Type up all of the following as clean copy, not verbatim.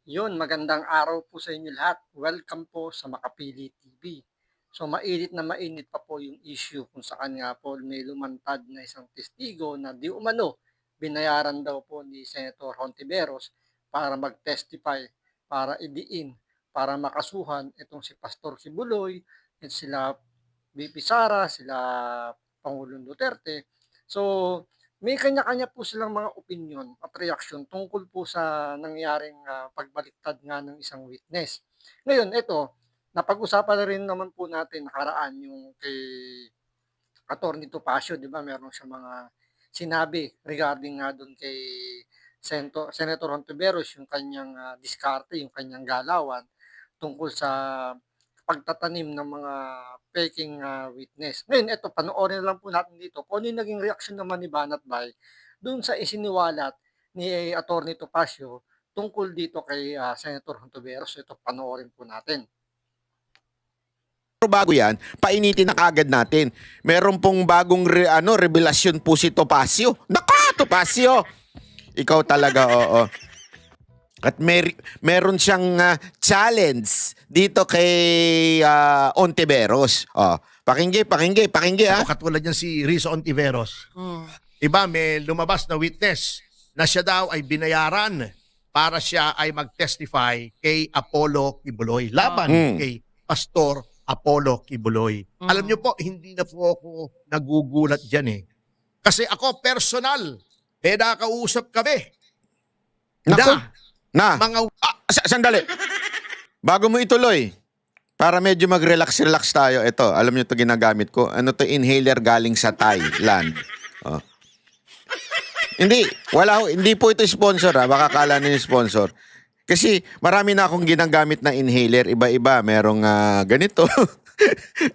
Yun, magandang araw po sa inyo lahat. Welcome po sa Makapili TV. So mainit pa po yung issue kung saan nga po may lumantad na isang testigo na di umano binayaran daw po ni Senator Hontiveros para mag-testify, para idiin, para makasuhan itong si Pastor Kibuloy, at sila VP Sara, sila Pangulong Duterte. So may kanya-kanya po silang mga opinyon at reaksyon tungkol po sa nangyaring pagbaliktad nga ng isang witness. Ngayon, ito, napag-usapan na rin naman po natin nakaraan yung kay Attorney Topacio, di ba? Meron siya mga sinabi regarding nga doon kay Senator Hontiveros, yung kanyang diskarte, yung kanyang galawan tungkol sa pagtatanim ng mga peking witness. Ngayon, ito, panoorin na lang po natin dito kung ano yung naging reaksyon naman ni Banat Bay doon sa isiniwalat ni Attorney Topacio tungkol dito kay Senator Hontiveros. Ito, panoorin po natin. Pero bago yan, painitin na kagad natin. Meron pong bagong revelasyon po si Topacio. Naka, Topacio! Ikaw talaga, oo. At meron siyang challenge dito kay Ontiveros. Oh, pakinggi ha. Katulad niyan si Rizzo Ontiveros. Iba, may lumabas na witness na siya daw ay binayaran para siya ay mag-testify kay Apollo Kibuloy. Laban kay Pastor Apollo Kibuloy. Alam niyo po, hindi na po ako nagugulat dyan eh. Kasi ako personal, nakausap kami. Naku, Mga sandali. Bago mo ituloy, para medyo mag-relax tayo, ito, alam niyo to ginagamit ko. Ano to, inhaler galing sa Thailand. Oh. Hindi po ito sponsor ha, baka kala niyo sponsor. Kasi marami na akong ginagamit na inhaler, iba-iba, merong ganito.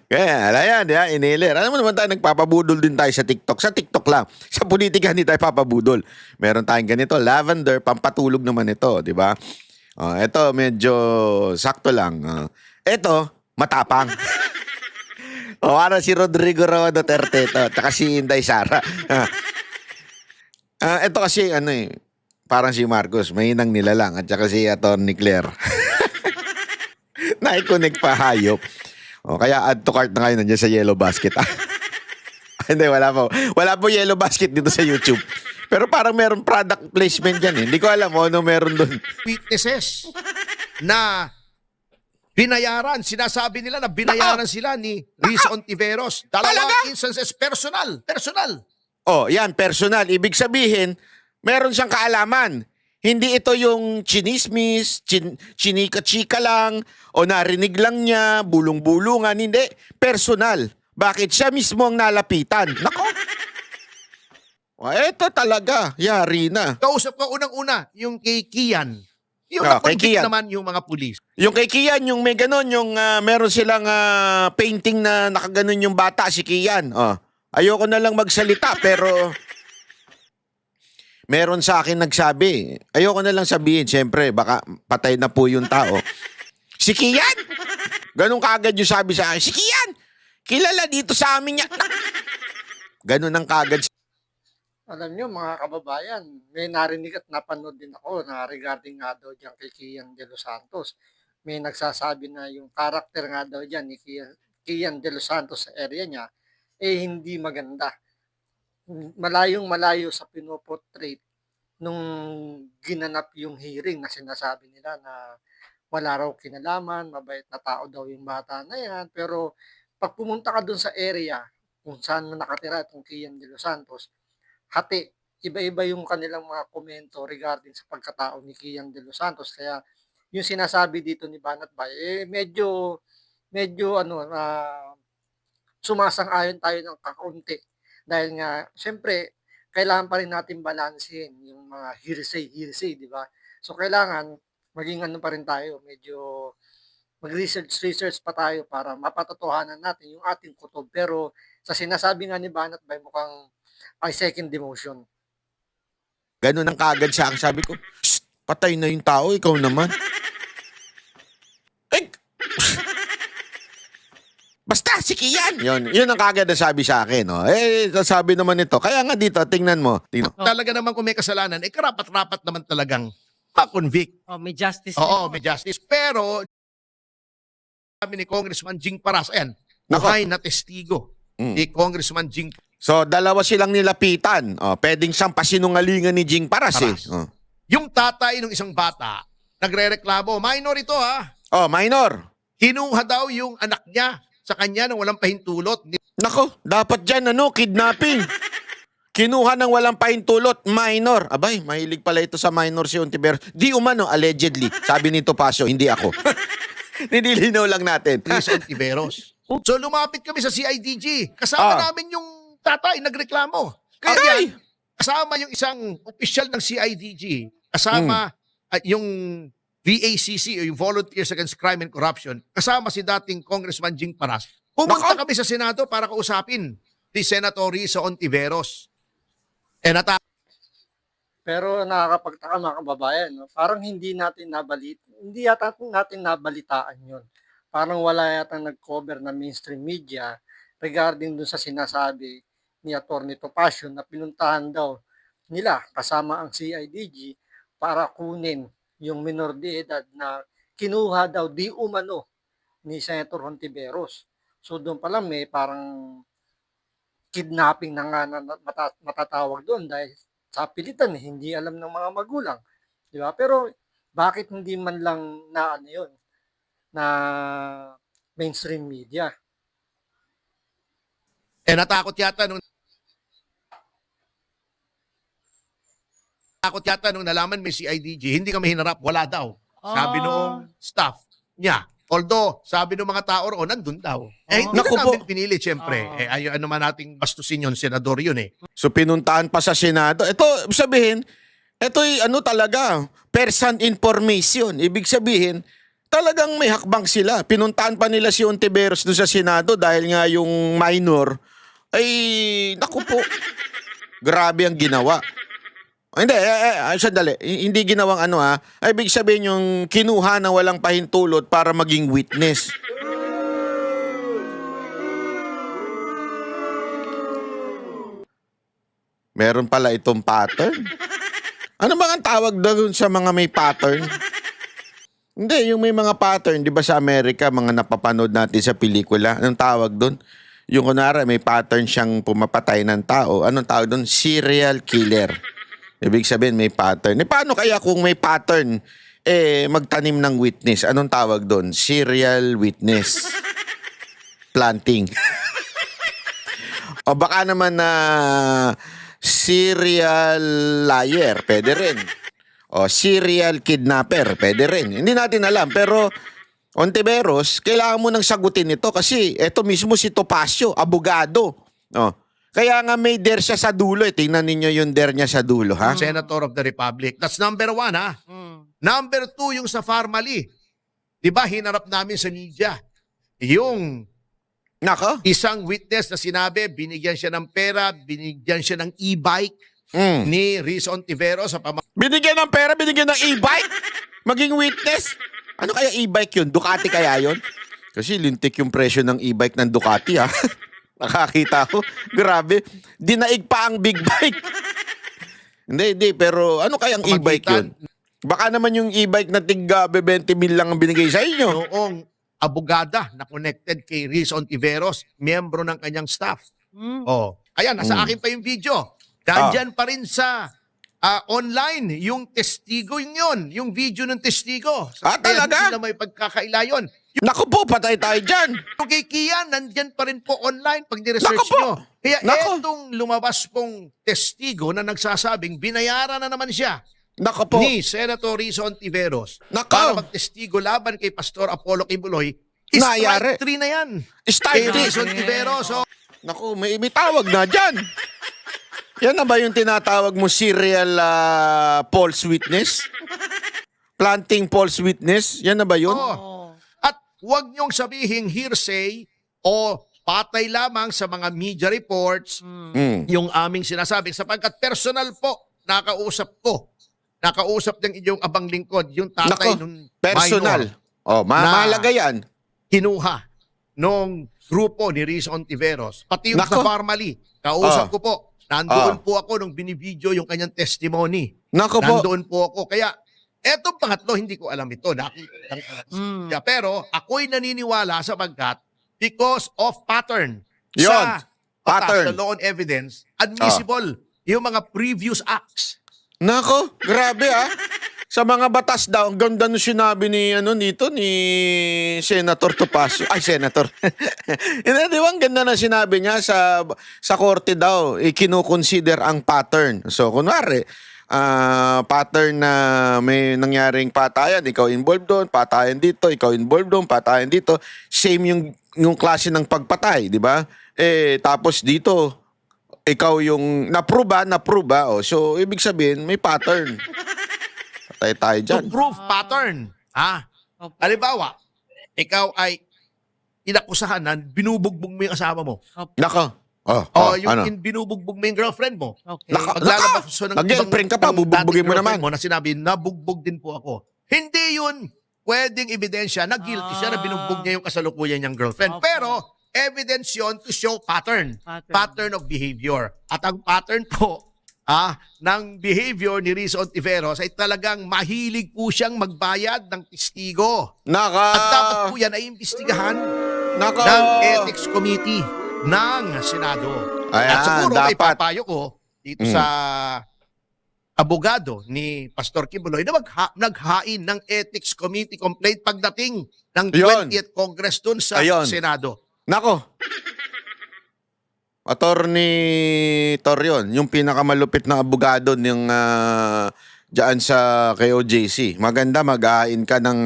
Kaya, ayan, inhaler. Alam mo naman tayo, nagpapabudol din tayo sa TikTok. Sa TikTok lang. Sa politika, hindi tayo papabudol. Meron tayong ganito, lavender, pampatulog naman ito, di ba? Ito, medyo sakto lang. Ito, matapang. Para si Rodrigo Roa Duterte ito, tsaka si Inday Sara. Ito kasi, parang si Marcos, mahinang nilalang, at saka si Atty. Claire. Naikunik pa hayop. Kaya add to cart na ngayon nandiyan sa yellow basket. Hindi, wala po. Wala po yellow basket dito sa YouTube. Pero parang meron product placement dyan eh. Hindi ko alam ano meron doon. witnesses na binayaran. Sinasabi nila na binayaran sila ni Rizzo Ontiveros. Dalawang instances, personal. Yan, personal. Ibig sabihin, meron siyang kaalaman. Hindi ito yung chinismis, chinika-chika lang, o narinig lang niya, bulong-bulungan. Hindi, personal. Bakit? Siya mismo ang nalapitan. Nako! Ito talaga, yari na. Kausap ko unang-una, yung kay Kian. Yung kay Kian naman yung mga pulis. Yung kay Kian, yung may ganon, yung meron silang painting na nakaganon yung bata, si Kian. Ayoko na lang magsalita, pero meron sa akin nagsabi. Ayoko na lang sabihin, siyempre, baka patay na po yung tao. Si Kian! Ganun kaagad yung sabi sa akin, si Kian! Kilala dito sa amin yan. Ganun ang kaagad. Alam nyo mga kababayan, may narinig at napanood din ako na regarding nga daw dyan kay Kian De Los Santos. May nagsasabi na yung karakter nga daw dyan ni Kian De Los Santos sa area niya, hindi maganda. Malayong malayo sa pinoportrait nung ginanap yung hearing na sinasabi nila na wala raw kinalaman, mabait na tao daw yung bata na yan. Pero pag pumunta ka dun sa area kung saan nakatira itong Kian De Los Santos, hati, iba-iba yung kanilang mga komento regarding sa pagkatao ni Kian De Los Santos. Kaya yung sinasabi dito ni Banat Bay, medyo sumasang-ayon tayo ng kakaunti. Dahil nga, syempre, kailangan pa rin natin balansehin yung mga hearsay, di ba? So, kailangan maging pa rin tayo, medyo mag-research pa tayo para mapatotohanan natin yung ating kutob. Pero sa sinasabi nga ni Banat Bay, mukhang ay second demotion. Ganun ang kaagad sa akin. Sabi ko, patay na yung tao, ikaw naman. Basta, si Kian! Yun ang kaagad na sabi sa akin. Sabi naman nito. Kaya nga dito, tingnan mo. Talaga naman kung may kasalanan, karapat-rapat naman talagang ma-convict. Oh, may justice. Oo, din. may justice. Pero, sabi ni Congressman Jing Paras, ayan, Nako. buhay na testigo ni Congressman Jing So, dalawa silang nilapitan. Pwedeng siyang pasinungalingan ni Jing Paras, eh. Paras. Yung tatay ng isang bata, nagre-reklamo, minor ito Minor. kinuha daw yung anak niya sa kanya nang walang pahintulot. Nako, dapat dyan, kidnapping. Kinuha ng walang pahintulot, minor. Abay, mahilig pala ito sa minor si Ontiveros. Di umano, allegedly. Sabi ni Topacio, hindi ako. Nililinaw lang natin. Rizon Tiveros. So lumapit kami sa CIDG. Kasama namin yung tatay, nagreklamo. Kaya Aray! yan, kasama yung isang opisyal ng CIDG, kasama yung VACC o yung Volunteers Against Crime and Corruption, kasama si dating Congressman Jing Paras. Pumunta Nako! kami sa Senado para kausapin si Senator Rizon Ontiveros. Pero nakakapagtaka mga kababayan, no? Parang hindi yata natin nabalitaan yun. Parang wala yata nag-cover na mainstream media regarding dun sa sinasabi ni Atty. Topacio na pinuntahan daw nila kasama ang CIDG para kunin yung minor de edad na kinuha daw di umano ni Senator Hontiveros. So doon pa lang may parang kidnapping na nga na matatawag doon dahil sa pilitan hindi alam ng mga magulang, di ba? Pero bakit hindi man lang na ano yun, na mainstream media? Natakot yata nung nalaman may CIDG, hindi kami hinarap, wala daw. Sabi noong staff niya. Although, sabi ng mga tao roon, nandun daw. Hindi Naku na po. namin pinili, siyempre. Ayaw naman nating bastusin yun, senador yun eh. So, pinuntahan pa sa Senado. Ito, sabihin, ito'y talaga, person information. Ibig sabihin, talagang may hakbang sila. Pinuntahan pa nila si Ontiveros doon sa Senado dahil nga yung minor, ay, naku po, grabe ang ginawa. Hindi, sandali. Hindi ginawang Ibig sabihin yung kinuha na walang pahintulot para maging witness. Meron pala itong pattern. Ano ba ang tawag doon sa mga may pattern? Hindi, yung may mga pattern, di ba sa Amerika, mga napapanood natin sa pelikula, anong tawag doon? Yung kunwari, may pattern siyang pumapatay ng tao. Anong tawag doon? Serial killer. Ibig sabihin, may pattern. Paano kaya kung may pattern, magtanim ng witness? Anong tawag doon? Serial witness. Planting. O baka naman na serial liar, pwede rin. O serial kidnapper, pwede rin. Hindi natin alam, pero Ontiveros, kailangan mo nang sagutin ito kasi eto mismo si Topacio, abogado. Kaya nga may der siya sa dulo. Tingnan ninyo yung der niya sa dulo, ha? Senator of the Republic. That's number 1, ha? Number 2, yung sa Farmally. Di ba, hinarap namin sa media. Yung Nako. isang witness na sinabi, binigyan siya ng pera, binigyan siya ng e-bike ni Rizon Ontiveros sa Binigyan ng pera, binigyan ng e-bike? Maging witness? Ano kaya e-bike yun? Ducati kaya yun? Kasi lintik yung presyo ng e-bike ng Ducati, ha? Nakakita ko. Grabe. Dinaig pa ang big bike. Hindi. Pero ano kayang e-bike yun? Baka naman yung e-bike na tigga 20 mil lang ang binigay sa inyo. noong abogada na connected kay Rizon Ontiveros, miyembro ng kanyang staff. Kaya nasa akin pa yung video. Nandyan pa rin sa online yung testigo yun, yung video ng testigo. Kaya Talaga? hindi na may pagkakaila yun. Naku po, patay tayo dyan. Yung kay Kian, nandyan pa rin po online pag niresearch Naku po! nyo. Kaya Naku! etong lumabas pong testigo na nagsasabing binayaran na naman siya Naku po. ni Senator Rizon Ontiveros Naku! para magtestigo laban kay Pastor Apollo Kibuloy. Nayari. Strike 3 na yan. Strike Kay three. Rizon Ontiveros. So, Naku, may tawag na dyan. Yan na ba yung tinatawag mo serial false witness? Planting false witness? Yan na ba yun? At huwag niyong sabihin hearsay o patay lamang sa mga media reports yung aming sinasabi sapagkat personal po nakausap ko. Nakausap ng inyong abang lingkod, yung tatay Nako, nung personal. minor Mahalaga yan. kinuha nung grupo ni Rizon Ontiveros. Pati yung Nako. sa Farmally, kausap ko po. Nandoon po ako nung binibidyo yung kanyang testimony. Naku po. Nandoon po ako. Kaya Etong pangatlo, hindi ko alam ito. Nakita lang siya. Pero ako'y naniniwala sapagkat because of pattern. Yun. Sa Pattern. sa law on evidence, admissible yung mga previous acts. Nako, grabe Sa mga batas daw, ang ganda nung sinabi ni Senator Topacio. Ay, Senator. Hindi, di ba ang ganda na sinabi niya sa korte daw, kinukonsider ang pattern. So, kunwari, pattern na may nangyaring patayan, ikaw involved doon, patayan dito, ikaw involved doon, patayan dito. Same yung klase ng pagpatay, di ba? Tapos dito, ikaw yung naprove. Oh. So, ibig sabihin, may pattern. Patay tayo dyan. To prove pattern. Halimbawa, ikaw ay inakusahan na binubugbog mo yung asawa mo. Nako. Yung binubugbog mo yung girlfriend mo. Okay. Maglalabas ng Nag-girlfriend ka pa, bubugbugin mo naman. Na sinabi, nabugbog din po ako. Hindi yun pwedeng ebidensya na guilty siya na binugbog niya yung kasalukuyan niyang girlfriend. Okay. Pero, evidence yun to show pattern. Pattern of behavior. At ang pattern po ng behavior ni Rizzo Ontiveros ay talagang mahilig po siyang magbayad ng testigo. At dapat po yan ay imbestigahan ng Ethics Committee ng Senado. Ayan, At siguro dapat. ay papayo ko dito sa abogado ni Pastor Kibuloy na naghain ng Ethics Committee complaint pagdating ng 20th Congress dun sa Senado. Nako. Attorney Torion, yung pinakamalupit na abogado ng dyan sa KOJC. Maganda mag-ain ka ng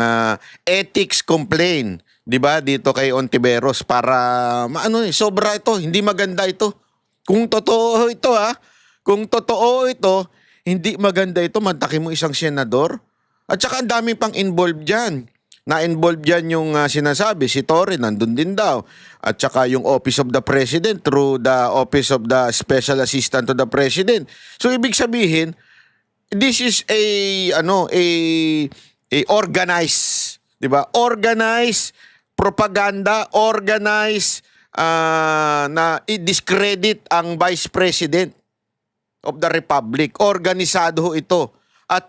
ethics complaint, 'di ba? Dito kay Ontiveros para sobra ito, hindi maganda ito. Kung totoo ito kung totoo ito, hindi maganda ito, mantakin mo isang senador. At saka ang dami pang involved diyan. Na-involved dyan yung sinasabi, si Torre, nandun din daw. At saka yung Office of the President through the Office of the Special Assistant to the President. So, ibig sabihin, this is a organized, di ba? Organized propaganda, organized na i-discredit ang Vice President of the Republic. Organisado ito. At